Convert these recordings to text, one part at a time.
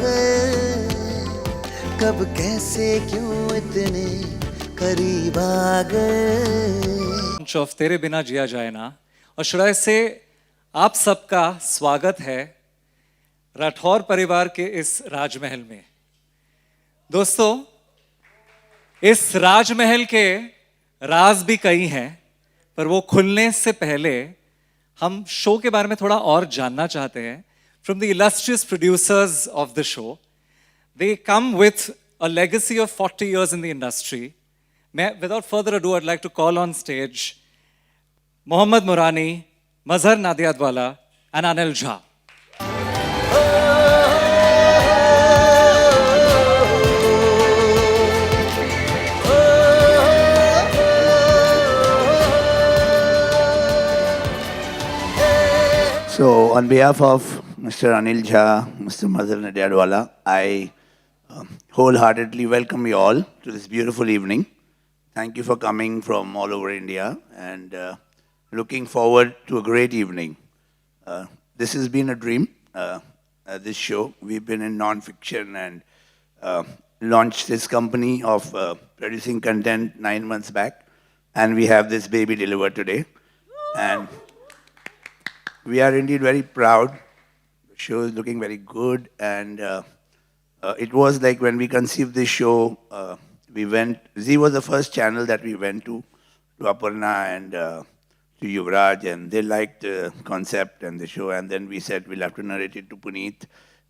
गए, कब कैसे क्यों इतने करीब आ गए। ऑफ तेरे बिना जिया जाए ना, और शुरू से आप सबका स्वागत है राठौर परिवार के इस राजमहल में। दोस्तों, इस राजमहल के राज भी कई हैं, पर वो खुलने से पहले हम शो के बारे में थोड़ा और जानना चाहते हैं। From the illustrious producers of the show, they come with a legacy of 40 years in the industry. Without further ado, I'd like to call on stage Mohammad Murani, Mazhar Nadiadwala, and Anil Jha. So, on behalf of Mr. Anil Jha, Mr. Mazhar Nadiadwala, I wholeheartedly welcome you all to this beautiful evening. Thank you for coming from all over India and looking forward to a great evening. This has been a dream, this show. We've been in non-fiction and launched this company of producing content 9 months back, and we have this baby delivered today. And we are indeed very proud. The show is looking very good, and it was like when we conceived this show, Zee was the first channel that we went to Aparna and to Yuvraj, and they liked the concept and the show, and then we said we'll have to narrate it to Puneet,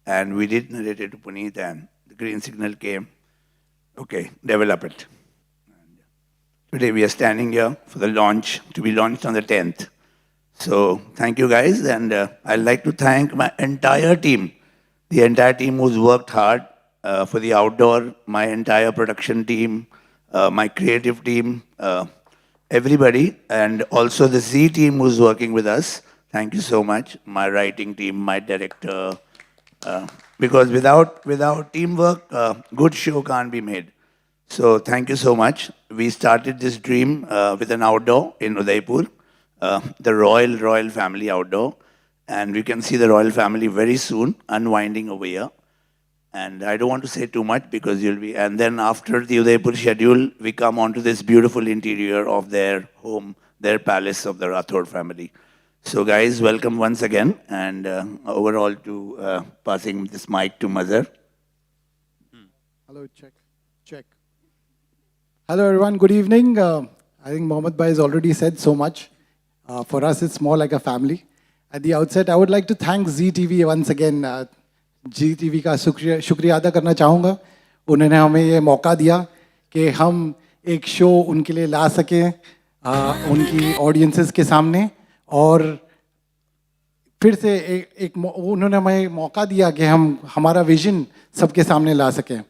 and we did narrate it to Puneet, and the green signal came. Okay, develop it. And today we are standing here for the launch, to be launched on the 10th. So thank you guys, and I'd like to thank my entire team, the entire team who's worked hard for the outdoor, my entire production team, my creative team, everybody, and also the Zee team who's working with us. Thank you so much, my writing team, my director, because without teamwork, good show can't be made. So thank you so much. We started this dream with an outdoor in Udaipur. The Royal Family Outdoor, and we can see the Royal Family very soon unwinding over here. And I don't want to say too much because you'll be, and then after the Udaipur schedule, we come on to this beautiful interior of their home, their palace of the Rathod family. So guys, welcome once again, and overall to passing this mic to Mazhar. Hello, check. Hello everyone, good evening. I think Mohammed Bhai has already said so much. For us, it's more like a family. At the outset, I would like to thank Zee TV once again. Zee TV का शुक्रिया अदा करना चाहूँगा. उन्होंने हमें ये मौका दिया कि हम एक शो उनके लिए ला सकें उनकी ऑडियंसेस के सामने, और फिर से उन्होंने हमें मौका दिया कि हम हमारा विजन सबके सामने ला सकें.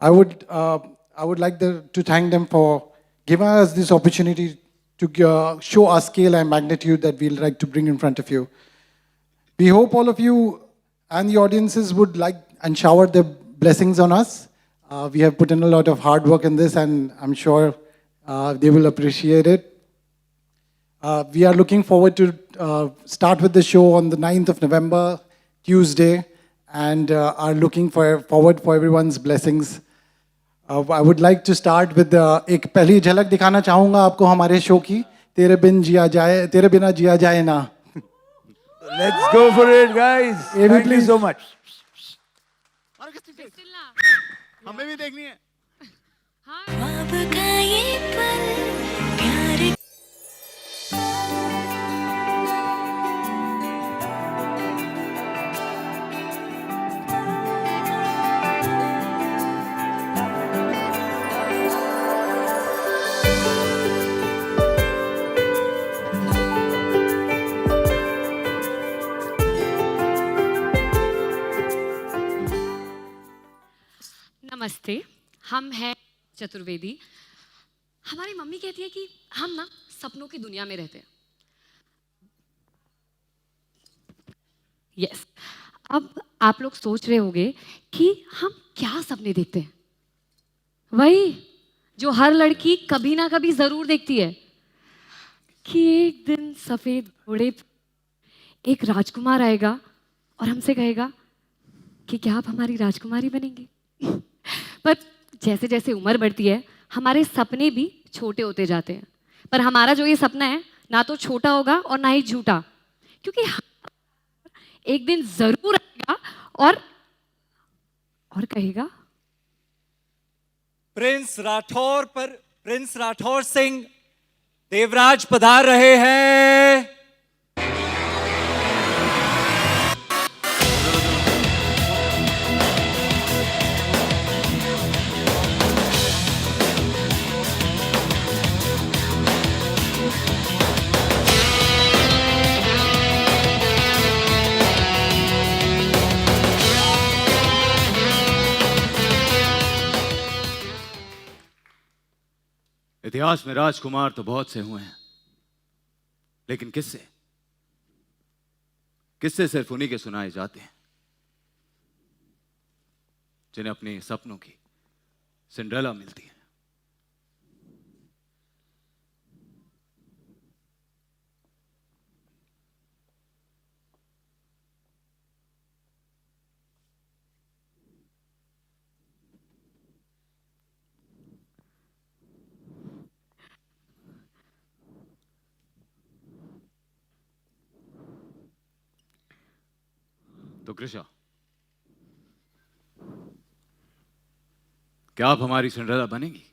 I would like to thank them for giving us this opportunity to show our scale and magnitude that we'll like to bring in front of you. We hope all of you and the audiences would like and shower their blessings on us. We have put in a lot of hard work in this, and I'm sure they will appreciate it. We are looking forward to start with the show on the 9th of November, Tuesday, and are looking forward for everyone's blessings. I would like to start with एक पहली झलक दिखाना चाहूँगा आपको हमारे show की, तेरे बिना जिया जाए ना. Let's go for it, guys. Thank you so much. हमें भी देखनी है. नमस्ते, हम हैं चतुर्वेदी. हमारी मम्मी कहती है कि हम ना सपनों की दुनिया में रहते हैं. यस, अब आप लोग सोच रहे होंगे कि हम क्या सपने देखते हैं. वही जो हर लड़की कभी ना कभी जरूर देखती है कि एक दिन सफेद घोड़े एक राजकुमार आएगा और हमसे कहेगा, कि क्या आप हमारी राजकुमारी बनेंगी। पर जैसे जैसे उम्र बढ़ती है हमारे सपने भी छोटे होते जाते हैं, पर हमारा जो ये सपना है ना तो छोटा होगा और ना ही झूठा, क्योंकि एक दिन जरूर आएगा और कहेगा प्रिंस राठौर सिंह देवराज पधार रहे हैं। इतिहास में राजकुमार तो बहुत से हुए हैं, लेकिन किस्से किस्से सिर्फ उन्हीं के सुनाए जाते हैं जिन्हें अपने सपनों की सिंड्रेला मिलती है। तो कृषा, क्या आप हमारी सिंड्रेला बनेंगी?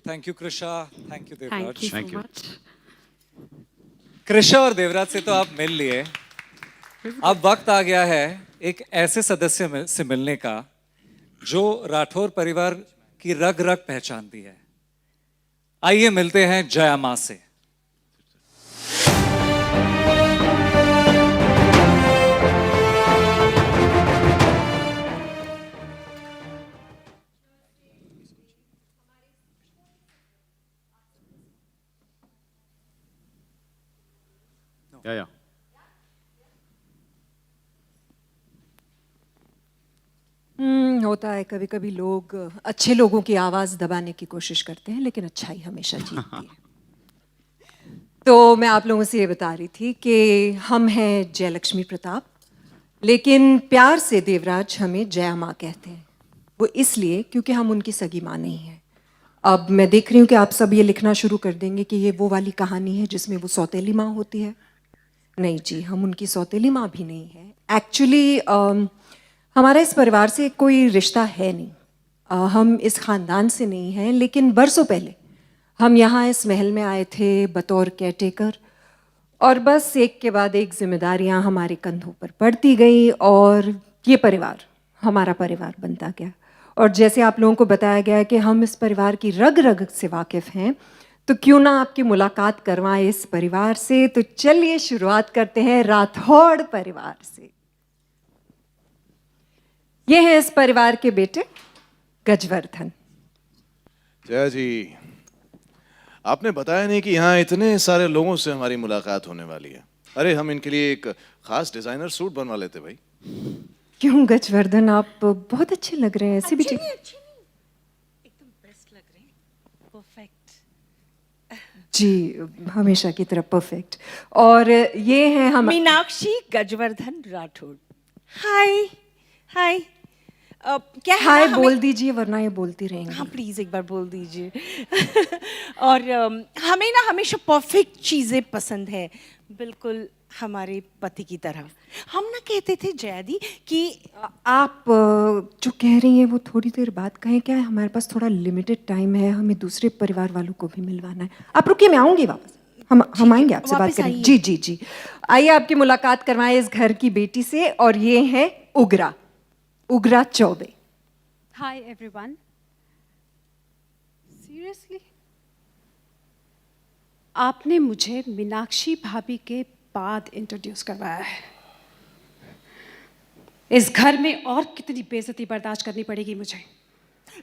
Thank you Krisha, thank you thank Devraj. You so Thank you. Much. Krisha और देवराज से तो आप मिल लिए, अब वक्त आ गया है एक ऐसे सदस्य से मिलने का जो राठौर परिवार की रग रग पहचानती है। आइए मिलते हैं जया मां से। या होता है कभी कभी लोग अच्छे लोगों की आवाज दबाने की कोशिश करते हैं, लेकिन अच्छाई हमेशा जीतती है। तो मैं आप लोगों से ये बता रही थी कि हम हैं जयलक्ष्मी प्रताप, लेकिन प्यार से देवराज हमें जया माँ कहते हैं। वो इसलिए क्योंकि हम उनकी सगी माँ नहीं हैं। अब मैं देख रही हूँ कि आप सब ये लिखना शुरू कर देंगे कि ये वो वाली कहानी है जिसमें वो सौतेली माँ होती है। नहीं जी, हम उनकी सौतेली माँ भी नहीं है। एक्चुअली हमारा इस परिवार से कोई रिश्ता है नहीं। हम इस ख़ानदान से नहीं हैं, लेकिन बरसों पहले हम यहाँ इस महल में आए थे बतौर केयरटेकर, और बस एक के बाद एक जिम्मेदारियाँ हमारे कंधों पर पड़ती गई और ये परिवार हमारा परिवार बनता गया। और जैसे आप लोगों को बताया गया कि हम इस परिवार की रग रग से वाकिफ़ हैं, तो क्यों ना आपकी मुलाकात करवाएं इस परिवार से। तो चलिए शुरुआत करते हैं राठौड़ परिवार से। ये है इस परिवार के बेटे गजवर्धन। जया जी, आपने बताया नहीं कि यहाँ इतने सारे लोगों से हमारी मुलाकात होने वाली है। अरे हम इनके लिए एक खास डिजाइनर सूट बनवा लेते भाई। क्यों गजवर्धन, आप बहुत अच्छे लग रहे हैं। ऐसे भी एकदम बेस्ट लग रहे हैं, परफेक्ट जी, हमेशा की तरह परफेक्ट। और ये है हम मीनाक्षी गजवर्धन राठौड़। हाय हाय, क्या है हाय ना, बोल हमें- दीजिए वरना ये बोलती रहेंगी। हाँ प्लीज एक बार बोल दीजिए। और हमें ना हमेशा परफेक्ट चीजें पसंद है, बिल्कुल हमारे पति की तरह। हम ना कहते थे जया दी कि आप जो कह रही हैं वो थोड़ी देर बाद कहें क्या है, हमारे पास थोड़ा लिमिटेड टाइम है, हमें दूसरे परिवार वालों को भी मिलवाना है। आप रुकिए, मैं आऊंगी वापस। हम आएंगे आपसे बात वापस करेंगे। आइए। जी जी जी, आइए आपकी मुलाकात करवाएं इस घर की बेटी से, और ये है उग्रा, उग्रा चौबे। Hi everyone. Seriously? आपने मुझे मीनाक्षी भाभी के बाद इंट्रोड्यूस करवाया है। इस घर में और कितनी बेइज्जती बर्दाश्त करनी पड़ेगी मुझे?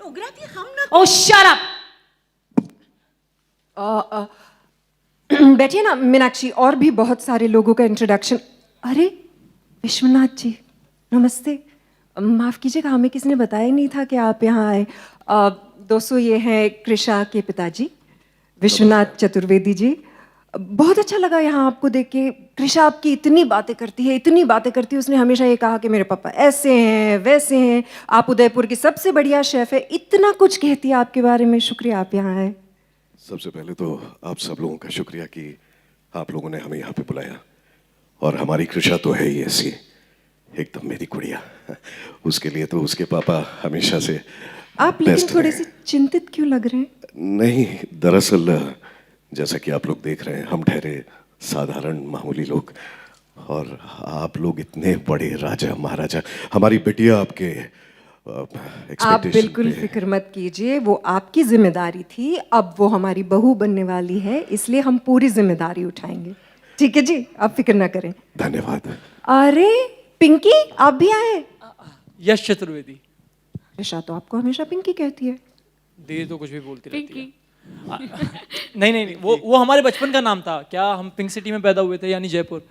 उग्रा दी, हम ना Oh shut up! बैठिए ना मीनाक्षी, और भी बहुत सारे लोगों का इंट्रोडक्शन। अरे विश्वनाथ जी, नमस्ते। माफ कीजिएगा, हमें किसी ने बताया ही नहीं था कि आप यहाँ आए। दोस्तों, ये हैं कृषा के पिताजी, विश्वनाथ चतुर्वेदी जी। बहुत अच्छा लगा यहाँ आपको देख के। कृषा आपकी इतनी बातें करती है, इतनी बातें करती है। उसने हमेशा ये कहा कि मेरे पापा ऐसे हैं वैसे हैं, आप उदयपुर की सबसे बढ़िया शेफ है, इतना कुछ कहती है आपके बारे में। शुक्रिया आप यहाँ आए। सबसे पहले तो आप सब लोगों का शुक्रिया कि आप लोगों ने हमें यहाँ पे बुलाया। और हमारी कृषा तो है ही ऐसी, एकदम मेरी गुड़िया। उसके लिए तो उसके पापा हमेशा से आप लेकिन बेस्ट थोड़े रहे। से चिंतित क्यों लग रहे हैं? नहीं, दरअसल जैसा कि आप लोग देख रहे हैं, हम ठहरे साधारण मामूली लोग, और आप लोग इतने बड़े राजा महाराजा। हमारी बिटिया आपके आप expectation बिल्कुल पे- फिक्र मत कीजिए, वो आपकी जिम्मेदारी थी, अब वो हमारी बहू बनने वाली है, इसलिए हम पूरी जिम्मेदारी उठाएंगे। ठीक है जी, आप फिक्र ना करें। धन्यवाद। अरे पिंकी, आप भी आए? यश चतुर्वेदी। ईशा तो आपको हमेशा पिंकी कहती है। दे तो कुछ भी बोलती रहती है। नहीं नहीं नहीं, वो हमारे बचपन का नाम था। क्या हम पिंक सिटी में पैदा हुए थे, यानी जयपुर,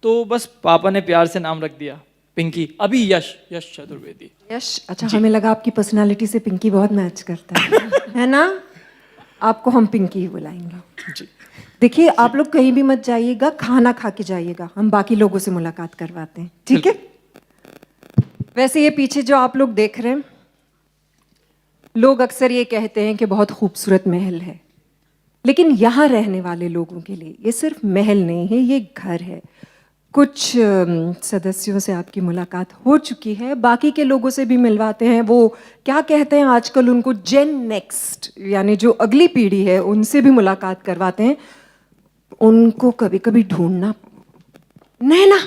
तो बस पापा ने प्यार से नाम रख दिया पिंकी। अभी यश, यश चतुर्वेदी। यश, अच्छा हमें लगा आपकी पर्सनालिटी से पिंकी बहुत मैच करता है ना? आपको हम पिंकी ही बुलाएंगे। जी। देखिए, आप लोग कहीं भी मत जाइएगा, खाना खा के जाइएगा, हम बाकी लोगों से मुलाकात करवाते हैं, ठीक है? वैसे ये पीछे जो आप लोग देख रहे हैं, लोग अक्सर ये कहते हैं कि बहुत खूबसूरत महल है, लेकिन यहाँ रहने वाले लोगों के लिए ये सिर्फ महल नहीं है, ये घर है। कुछ सदस्यों से आपकी मुलाकात हो चुकी है, बाकी के लोगों से भी मिलवाते हैं। वो क्या कहते हैं आजकल उनको, जेन नेक्स्ट, यानी जो अगली पीढ़ी है, उनसे भी मुलाकात करवाते हैं। उनको कभी कभी ढूंढना। नैना,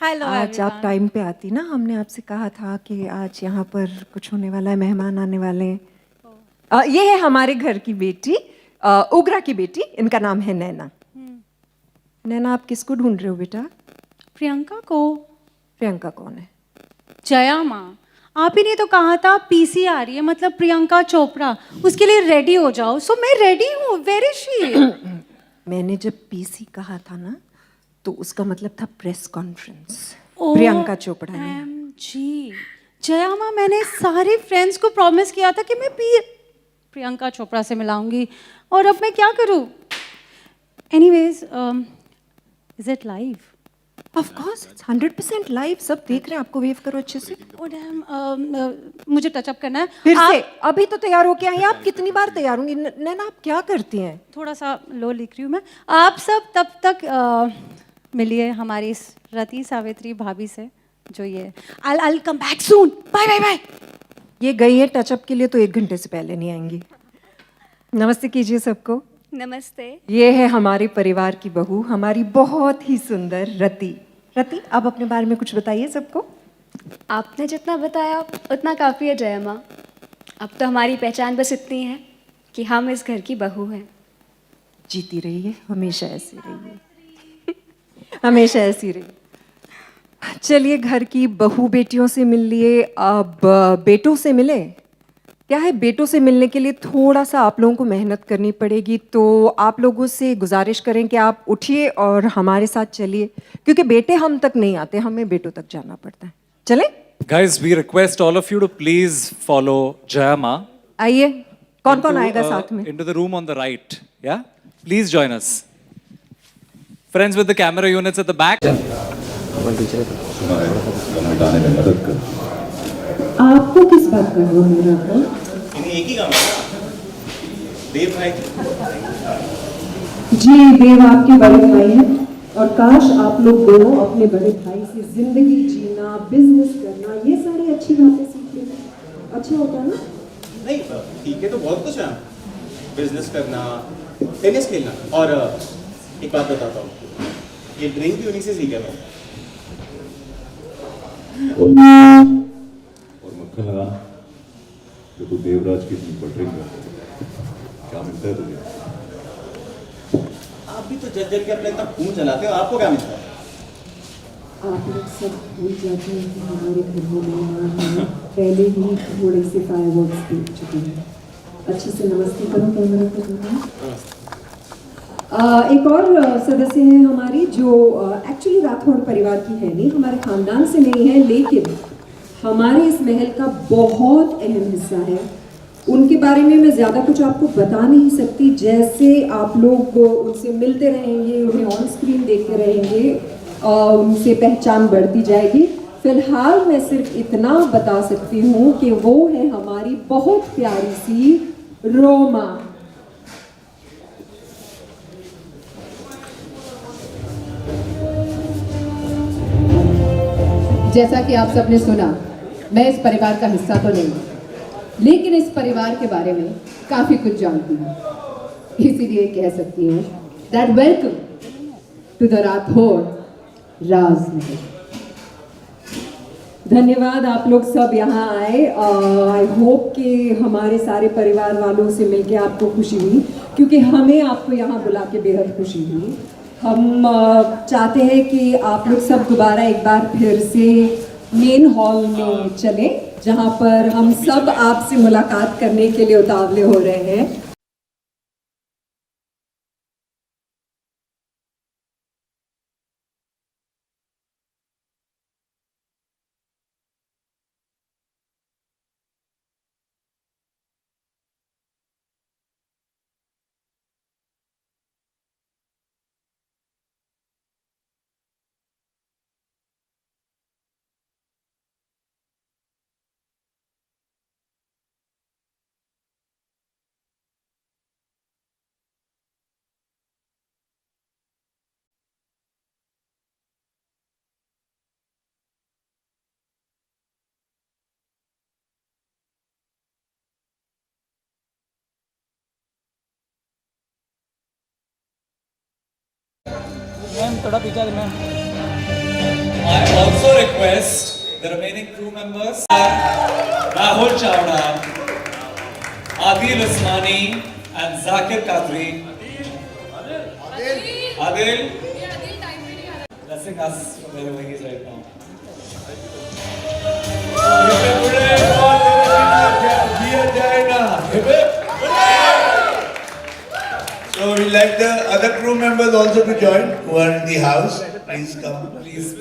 हेलो आज आप टाइम पे आती ना, हमने आपसे कहा था कि आज यहाँ पर कुछ होने वाला है, मेहमान आने वाले हैं। ये है हमारे घर की बेटी, उग्रा की बेटी, इनका नाम है नैना। नैना, आप किसको ढूंढ रहे हो बेटा? प्रियंका को। प्रियंका कौन है? जया माँ, आप ही ने तो कहा था पीसी आ रही है, मतलब प्रियंका चोपड़ा, उसके लिए रेडी हो जाओ। सो मैं रेडी हूँ। Where is she? मैंने जब पीसी कहा था ना, तो उसका मतलब था प्रेस कॉन्फ्रेंस। ओह, प्रियंका चोपड़ा ने। जी जया माँ, मैंने सारे फ्रेंड्स को प्रॉमिस किया था कि मैं प्रियंका चोपड़ा से मिलाऊंगी, और अब मैं क्या करूँ? Anyways, is it live? Of course, it's 100% live, सब देख रहे हैं। आपको वेव करो अच्छे से। ओ डैम, मुझे टचअप करना है। फिर से, अभी तो तैयार होके आई हैं आप। कितनी बार तैयार होंगी? नैना, आप क्या करती हैं? थोड़ा सा लो लिख रही हूँ मैं। आप सब तब तक मिलिए हमारी इस रति सावित्री भाभी से, जो ये I'll come back soon. Bye bye bye. ये गई है टचअप के लिए, तो 1 घंटे से पहले नहीं आएंगी। नमस्ते कीजिए सबको। नमस्ते। ये है हमारे परिवार की बहू, हमारी बहुत ही सुंदर रति। रति, आप अपने बारे में कुछ बताइए सबको। आपने जितना बताया उतना काफ़ी है जया माँ। अब तो हमारी पहचान बस इतनी है कि हम इस घर की बहू हैं। जीती रहिए, हमेशा ऐसी रहिए, हमेशा ऐसी रहिए। चलिए, घर की बहू बेटियों से मिल लिए, अब बेटों से मिले। क्या है, बेटों से मिलने के लिए थोड़ा सा आप लोगों को मेहनत करनी पड़ेगी, तो आप लोगों से गुजारिश करें कि आप उठिए और हमारे साथ चलिए, क्योंकि बेटे हम तक नहीं आते, हमें बेटों तक जाना पड़ता है। चले Guys, we request all of you to please follow Jaya Ma. आइए, कौन कौन आएगा साथ में? Into the room on the right. Yeah? Please join us. Friends with the camera units at the back. आपको किस बात का वो है राहुल? एक ही काम है देव भाई। जी, देव आपके बड़े भाई हैं, और काश आप लोग दोनों अपने बड़े भाई से जिंदगी जीना, बिजनेस करना, ये सारी अच्छी बातें सीख लें। अच्छा होता है ना? नहीं ठीक है, तो बहुत कुछ है। बिजनेस करना, टेनिस खेलना। और एक बात बताता हूँ, ये ड्रिंक भी उन्हीं से सीखा मैं। और मक्खन लगा जो तू देवराज की ड्रिंक करता है, क्या मिलता है तुझे? आप भी तो जल जल के अपना इतना खून चलाते हो, आपको क्या मिलता है? आप लोग सब भूल जाते हैं कि हमारे घर में मेहमान हैं, पहले ही थोड़े से फायरवर्क्स देख चुके हैं। अच्छे से नमस्ते करो कैमरा पे। एक और सदस्य हैं हमारी जो एक्चुअली राठौड़ परिवार की है नहीं, हमारे खानदान से नहीं है, लेकिन हमारे इस महल का बहुत अहम हिस्सा है। उनके बारे में मैं ज़्यादा कुछ आपको बता नहीं सकती, जैसे आप लोग उनसे मिलते रहेंगे, उन्हें ऑन स्क्रीन देखते रहेंगे, उनसे पहचान बढ़ती जाएगी। फिलहाल मैं सिर्फ इतना बता सकती हूँ कि वो है हमारी बहुत प्यारी सी रोमा। जैसा कि आप सबने सुना, मैं इस परिवार का हिस्सा तो नहीं, लेकिन इस परिवार के बारे में काफी कुछ जानती हूँ, इसीलिए कह सकती हूँ that welcome to the Rathore Rajmahal. धन्यवाद आप लोग सब यहाँ आए। आई होप कि हमारे सारे परिवार वालों से मिलके आपको खुशी हुई, क्योंकि हमें आपको यहाँ बुला के बेहद खुशी हुई। हम चाहते हैं कि आप लोग सब दोबारा एक बार फिर से मेन हॉल में चलें, जहाँ पर हम सब आपसे मुलाकात करने के लिए उतावले हो रहे हैं। मैम थोड़ा पीछे ma'am. I also request the remaining crew members, Rahul Chawda, Adil Usmani and Zakir Kadri. Adil, blessing us from wherever he is right now. So we'd like the other crew members also to join who are in the house. Please come. Please.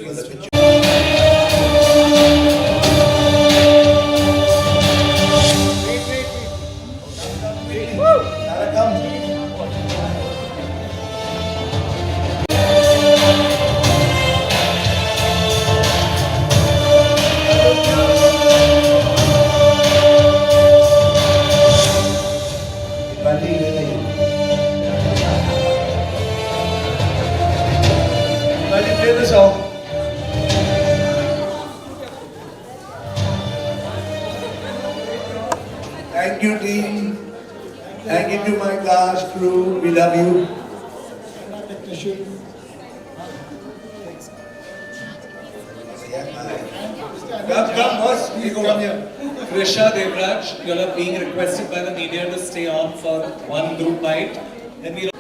Thank you, team. Thank you to my cast, crew. We love you. Come, boss. Please come here. Krisha Devraj, you all are being requested by the media to stay on for one group bite. Then we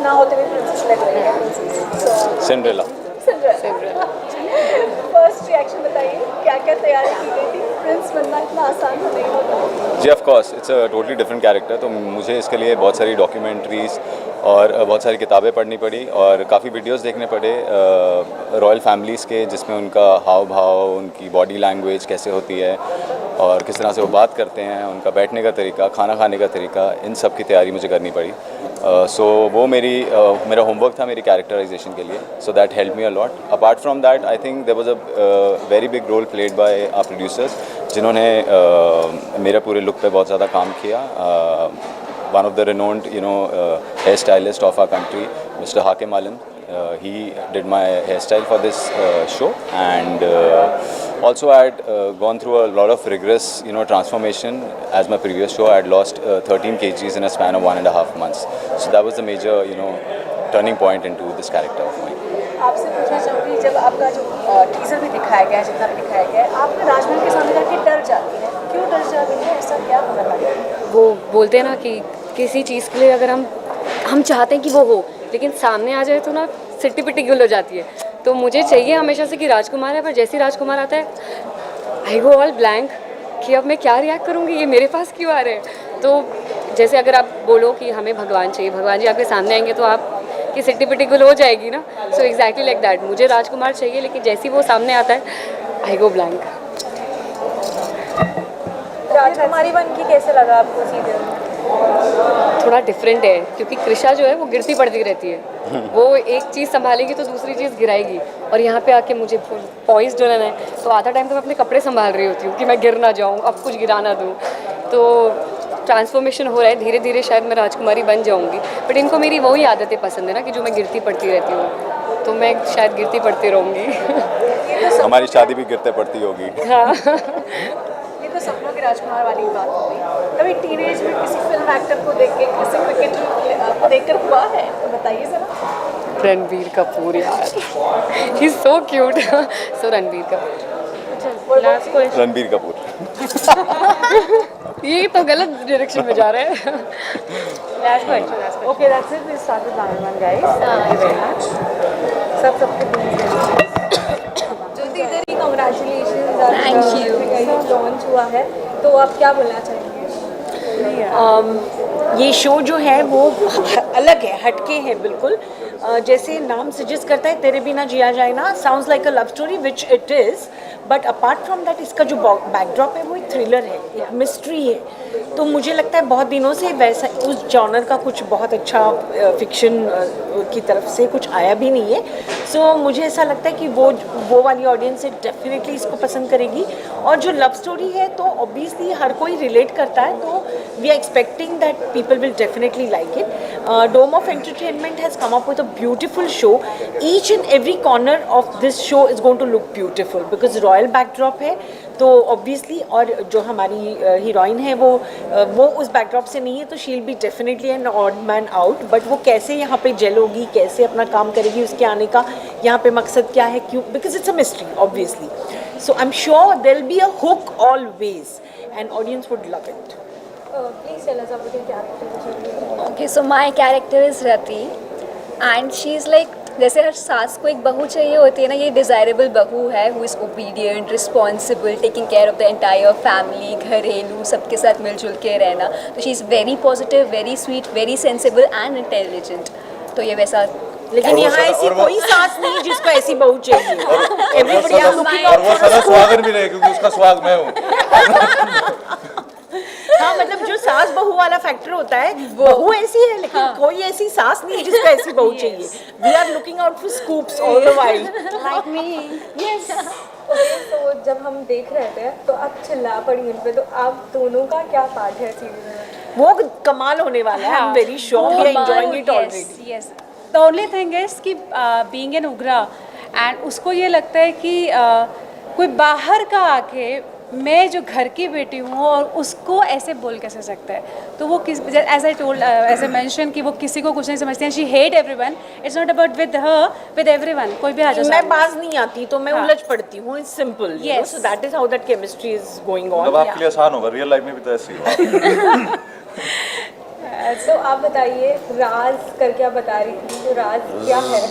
ना होते हुए princess लग रही है। Cinderella. First reaction बताइए, क्या क्या आसान तो नहीं होता। जी of course it's a totally different character, तो मुझे इसके लिए बहुत सारी डॉक्यूमेंट्रीज और बहुत सारी किताबें पढ़नी पड़ी और काफ़ी वीडियोस देखने पड़े रॉयल फैमिलीज़ के, जिसमें उनका हाव भाव, उनकी बॉडी लैंग्वेज कैसे होती है और किस तरह से वो बात करते हैं, उनका बैठने का तरीका, खाना खाने का तरीका, इन सब की तैयारी मुझे करनी पड़ी। सो वो मेरा होमवर्क था मेरी कैरेक्टराइजेशन के लिए, so that help me a lot. Apart from that I think there was a very big role played by our producers, जिन्होंने मेरे पूरे लुक पे बहुत ज़्यादा काम किया। One of the renowned, hairstylist of our country, Mr. Hakim Alam, he did my hairstyle for this show, and also I had gone through a lot of rigorous, transformation. As my previous show, I had lost 13 kgs in a span of 1.5 months. So that was the major, turning point into this character of mine. आपसे पूछना चाहूँगी, जब आपका जो teaser भी दिखाया गया है, जितना भी दिखाया गया है, आपने राजमहल के सामने जाके डर जाती है, क्यों डर जा रही है, ऐसा क्या होने वाला है? वो बोलते हैं ना कि किसी चीज़ के लिए अगर हम चाहते हैं कि वो हो, लेकिन सामने आ जाए तो ना सिट्टी पिट्टी गुल हो जाती है। तो मुझे चाहिए हमेशा से कि राजकुमार है, पर जैसे ही राजकुमार आता है आई गो ऑल ब्लैंक कि अब मैं क्या रिएक्ट करूँगी, ये मेरे पास क्यों आ रहे हैं। तो जैसे अगर आप बोलो कि हमें भगवान चाहिए, भगवान जी आपके सामने आएंगे तो आप की सिट्टी पिट्टी गुल हो जाएगी ना। सो एग्जैक्टली लाइक दैट, मुझे राजकुमार चाहिए, लेकिन जैसे ही वो सामने आता है आई गो ब्लैंक। राजकुमारी बन के कैसे लगा आपको सीरियल में? थोड़ा डिफरेंट है, क्योंकि कृषा जो है वो गिरती पड़ती रहती है, वो एक चीज़ संभालेगी तो दूसरी चीज़ गिराएगी, और यहाँ पे आके मुझे पॉइंट्स डलाना है, तो आधा टाइम तो मैं अपने कपड़े संभाल रही होती हूँ कि मैं गिर ना जाऊँ, अब कुछ गिरा ना दूँ। तो ट्रांसफॉर्मेशन हो रहा है, धीरे धीरे शायद मैं राजकुमारी बन जाऊँगी, बट इनको मेरी वही आदतें पसंद है ना कि जो मैं गिरती पड़ती रहती हूँ, तो मैं शायद गिरती पड़ती रहूँगी। हमारी शादी भी गिरते पड़ती होगी। हाँ। तो सपनों के राजकुमार वाली बात हो गई, कभी टीनेज में किसी फिल्म एक्टर को देख के, किसी क्रिकेटर को देखकर हुआ है, तो बताइए जरा। रणबीर कपूर यार, he is so cute. So Ranbir Kapoor. Last question. Ranbir Kapoor. ये तो गलत डायरेक्शन में जा रहे हैं। Last question. Okay, that's it, we start with round 1 guys. Thank you very much. सबको जल्दी जल्दी कांग्रेचुलेशंस, थैंक यू। लॉन्च हुआ है, तो आप क्या बोलना चाहेंगे? ये शो जो है वो अलग है, हटके है बिल्कुल। जैसे नाम सजेस्ट करता है तेरे बिना जिया जाए ना, sounds like a love story which it is, but apart from that इसका जो बैकड्रॉप है वो एक थ्रिलर है, एक मिस्ट्री है। तो मुझे लगता है बहुत दिनों से वैसा उस जॉनर का कुछ बहुत अच्छा फिक्शन की तरफ से कुछ आया भी नहीं है। सो मुझे ऐसा लगता है कि वो वाली ऑडियंस है डेफिनेटली इसको पसंद करेगी। और जो लव स्टोरी है तो ऑब्वियसली हर कोई रिलेट करता है, तो we are expecting that people will definitely like it. Dome of Entertainment has come up with a beautiful show. Each and every corner of this show is going to look beautiful because royal backdrop है, तो obviously, और जो हमारी heroine है वो उस backdrop से नहीं है, तो she will be definitely an odd man out. But वो कैसे यहाँ पे जेल होगी, कैसे अपना काम करेगी, उसके आने का यहाँ पे मकसद क्या है, क्यों, because it's a mystery obviously. So I am sure there will be a hook always and audience would love it. Please tell us about your character. Okay, so my character is Rati, and she is like, जैसे हर सास को एक बहू चाहिए होती है ना, ये डिज़ायरेबल बहू है, who is obedient, responsible, taking care of the entire family, घरेलू सबके साथ मिलजुल के रहना। तो she is very positive, very sweet, very sensible and intelligent. तो ये वैसा, लेकिन यहाँ ऐसी कोई सास नहीं जिसको ऐसी बहू चाहिए। Everybody are looking और out वो for a सदा scoop. सुहागन भी रहे, क्योंकि उसका सुहाग मैं हूँ। हाँ, मतलब जो सास बहू वाला फैक्टर होता है, बहू ऐसी है लेकिन कोई ऐसी सास नहीं जिसको ऐसी बहू चाहिए। We are looking out for scoops all the while, like me. Yes. तो जब हम देख रहे थे तो आप चिल्ला पड़ी उन पे, तो आप दोनों का क्या पार्ट है सीरीज में? वो कमाल होने वाला है। I am very sure we are enjoying it already. Yes, the only thing is कि बीइंग एन उग्रा, एंड उसको ये लगता है कि कोई बाहर का आके मैं जो घर की बेटी हूँ और उसको ऐसे बोल कैसे सकता है। तो वो किस, as I told, as I mention, कि वो किसी को कुछ नहीं समझती हैं। She hate everyone, it's not about with her, with everyone. कोई भी आ जाए, मैं बाज नहीं आती तो मैं उलझ पड़ती हूँ, it's simple. Yes. So that is how that chemistry is going on. अब आपके लिए आसान होगा, रियल लाइफ में भी तो ऐसे ही होगा। तो आप बताइए, राज करके आप बता रही थी, तो राज क्या है?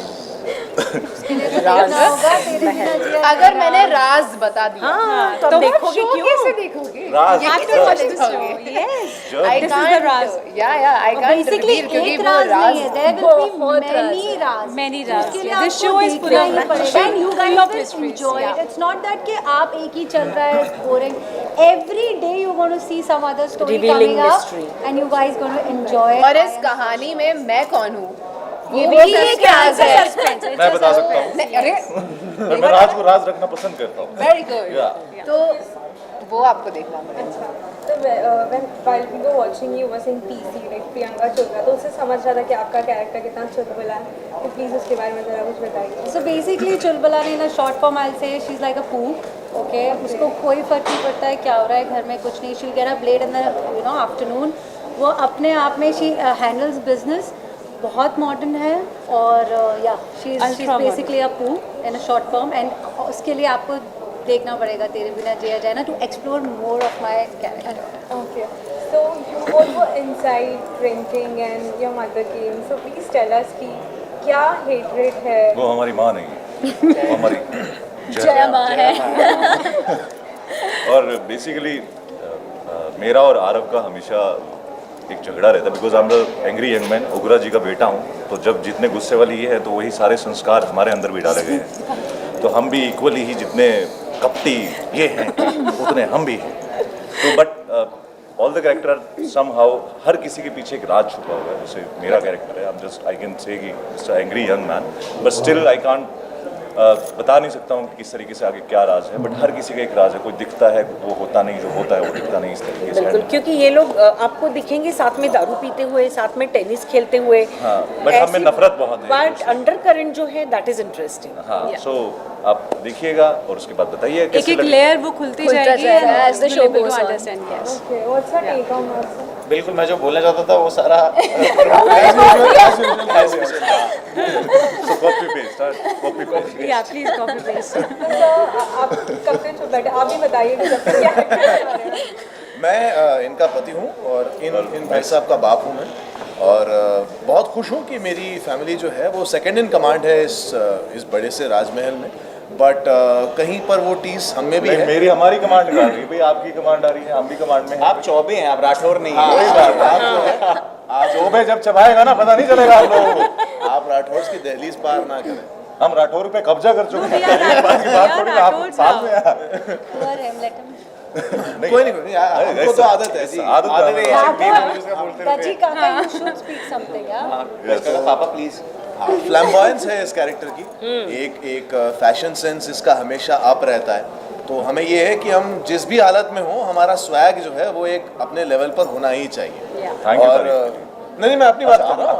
अगर मैंने राज बता दिया हाँ, तो अब देखोगे क्यों? कैसे देखोगे? राज। I can't reveal क्योंकि वो राज Many Raz. लिए This आपको show is full of And you guys full of will mysteries. enjoy it. It's not that कि आप एक ही चल रहा है boring. Every day you're going to see some other story Revealing coming mystery. up, and you guys going to enjoy it. और इस कहानी में मैं कौन हूँ? ये वो भी भी एक राज है। suspense है. मैं बता सकता हूँ। नहीं, अरे मैं राज को राज रखना पसंद करता हूँ। Very good. तो वो आपको देखना पड़ेगा। तो while we were watching you was in PC like Priyanka Chopra तो उससे समझ रहा था कि आपका कैरेक्टर कितना चुलबुला है तो प्लीज उसके बारे में जरा कुछ बताइए So basically, चुलबुला ने in a short form I'll say she's like a poo. Okay, उसको कोई फर्क नहीं पड़ता है क्या हो रहा है घर में कुछ नहीं. She'll get up late in the afternoon. वो अपने आप में she handles business. बहुत मॉडर्न है और या she's basically a poo in a short form and उसके लिए आपको देखना पड़ेगा तेरे बिना जिया जाए ना to explore more of my character. Okay, so you both were inside drinking and your mother came. So please tell us कि क्या hatred है? वो हमारी माँ नहीं है, वो हमारी जया माँ है. और बेसिकली मेरा और आरव का हमेशा एक झगड़ा रहता है because I am the angry young man. Ugra ji का बेटा हूँ तो जब जितने गुस्से वाली ये है तो वही सारे संस्कार हमारे अंदर भी डाले गए हैं. तो हम भी इक्वली ही जितने कपटी ये हैं उतने हम भी हैं. तो but all the character somehow हर किसी के पीछे एक राज छुपा हुआ है. जैसे मेरा कैरेक्टर है, I am just I can say कि it's angry young man but still I can't बता नहीं सकता हूँ कि किस तरीके से आगे क्या राज है. बट हर किसी का एक राज है. कोई दिखता है वो होता नहीं, जो होता है वो दिखता नहीं. इस तरीके से बिल्कुल, क्योंकि ये लोग आपको दिखेंगे साथ में दारू पीते हुए, साथ में टेनिस खेलते हुए. हाँ, बट हमें नफरत बहुत है. बट अंडर करंट जो है दैट इज इंटरेस्टिंग. हाँ, सो आप देखिएगा और उसके बाद बताइए एक एक लेयर वो खुलती जाएगी as the show goes on. Yes. Okay, what's your take on that? बिल्कुल, मैं जो बोलना चाहता था वो सारा copy paste. Yeah, please copy paste. So आप कब से चुप बैठे? आप भी बताइए कि कब से क्या है? मैं इनका पति हूँ और इन भाई साहब का बाप हूँ मैं. और बहुत खुश हूँ कि मेरी फैमिली जो है वो सेकंड इन कमांड है इस बड़े से राजमहल में. बट कहीं पर वो टीस हम में भी है. मेरी हमारी कमांड आ रही है भाई, आपकी कमांड आ रही है, हम भी कमांड में हैं. आप चौबे हैं, आप राठौर नहीं हाँ, हैं. वही बात. आप चौबे जब चबाएगा ना पता नहीं चलेगा आप लोगों को. आप राठौर की दहलीज पार ना करें. हम राठौर पे कब्जा कर चुके हैं. बात थोड़ी आप साथ में कोई नहीं, हमको तो आदत है. आदत Daji Kaka, you should speak something, yeah? पापा प्लीज. फ्लैम्बॉयंस है इस कैरेक्टर की. एक फैशन सेंस इसका हमेशा अप रहता है. तो हमें ये है कि हम जिस भी हालत में हो हमारा स्वैग जो है वो एक अपने लेवल पर होना ही चाहिए. और नहीं, मैं अपनी बात कर रहा हूँ.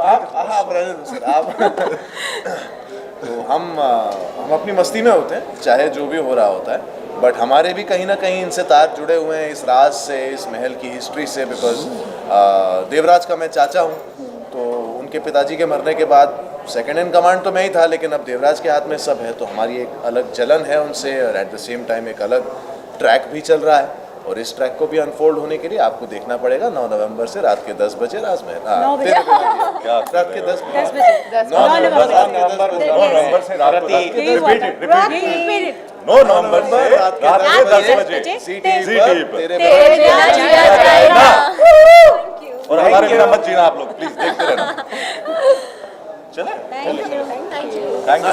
आप रहने दो सर. आप तो हम अपनी मस्ती में होते हैं चाहे जो भी हो रहा होता है. बट हमारे भी कहीं ना कहीं इनसे तार जुड़े हुए हैं इस राज से, इस महल की हिस्ट्री से. बिकॉज देवराज का मैं चाचा हूँ तो उनके पिताजी के मरने के बाद सेकंड इन कमांड तो मैं ही था, लेकिन अब देवराज के हाथ में सब है. तो हमारी एक अलग जलन है उनसे और एट द सेम टाइम एक अलग ट्रैक भी चल रहा है. और इस ट्रैक को भी अनफोल्ड होने के लिए आपको देखना पड़ेगा 9 नवंबर से रात के 10 बजे राजमहल. रात के 10 बजे 9 नवंबर से रात रिपीट 9 नवंबर से रात के 10 बजे सी तेरे और हमारे बिना मत जीना आप लोग प्लीज. देखते रहना. चले, थैंक यू.